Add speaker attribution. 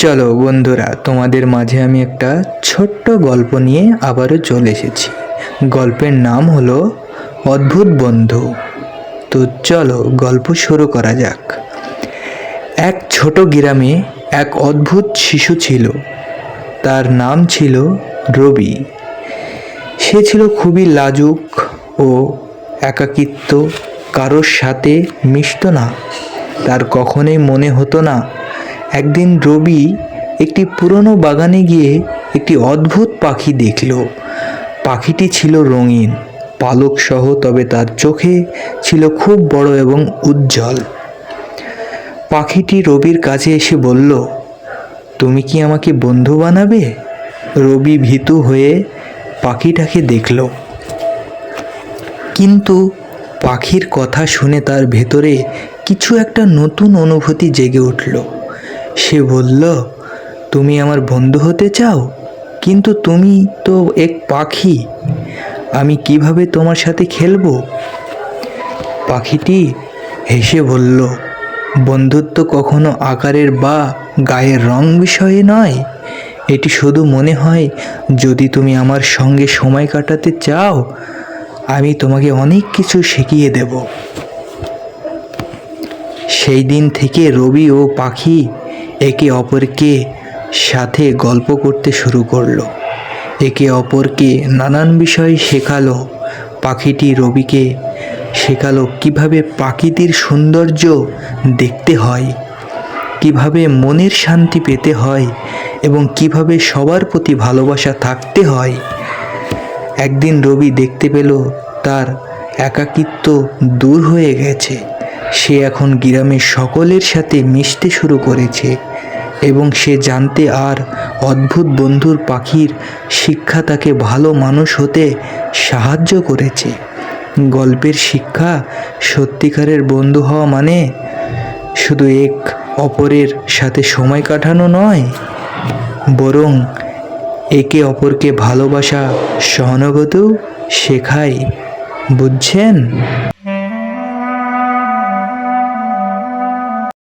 Speaker 1: চলো বন্ধুরা, তোমাদের মাঝে আমি একটা ছোট্ট গল্প নিয়ে আবারও চলে এসেছি। গল্পের নাম হলো অদ্ভুত বন্ধু। তো চলো গল্প শুরু করা যাক। এক ছোট গ্রামে এক অদ্ভুত শিশু ছিল। তার নাম ছিল রবি। সে ছিল খুবই লাজুক ও একাকিত্ব, কারোর সাথে মিশত না। তার কখনোই মনে হতো না। একদিন রবি একটি পুরনো বাগানে গিয়ে একটি অদ্ভুত পাখি দেখল। পাখিটি ছিল রঙিন, পালক সহ, তবে তার চোখে ছিল খুব বড় এবং উজ্জ্বল। পাখিটি রবির কাছে এসে বলল, তুমি কি আমাকে বন্ধু বানাবে? রবি ভীতু হয়ে পাখিটাকে দেখল, কিন্তু পাখির কথা শুনে তার ভেতরে কিছু একটা নতুন অনুভূতি জেগে উঠল। সে বলল, তুমি আমার বন্ধু হতে চাও? কিন্তু তুমি তো এক পাখি, আমি কিভাবে তোমার সাথে খেলবো? পাখিটি হেসে বলল, বন্ধুত্ব কখনো আকারের বা গায়ের রং বিষয়ে নয়। এটি শুধু মনে হয়। যদি তুমি আমার সঙ্গে সময় কাটাতে চাও, আমি তোমাকে অনেক কিছু শিখিয়ে দেব। সেই দিন থেকে রবি ও পাখি একে অপরকে সাথে গল্প করতে শুরু করলো। একে অপরকে নানান বিষয় শেখালো। পাখিটি রবিকে শেখালো কিভাবে প্রকৃতির সৌন্দর্য দেখতে হয়, কিভাবে মনের শান্তি পেতে হয় এবং কিভাবে সবার প্রতি ভালোবাসা থাকতে হয়। একদিন রবি দেখতে পেল তার একাকিত্ব দূর হয়ে গেছে। সে এখন গ্রামের সকলের সাথে মিশতে শুরু করেছে এবং সে জানতে আর অদ্ভুত বন্ধুর পাখির শিক্ষা তাকে ভালো মানুষ হতে সাহায্য করেছে। গল্পের শিক্ষা, সত্যিকারের বন্ধু হওয়া মানে শুধু এক অপরের সাথে সময় কাটানো নয়, বরং একে অপরকে ভালোবাসা, সহানুভূতিও শেখায়। বুঝছেন?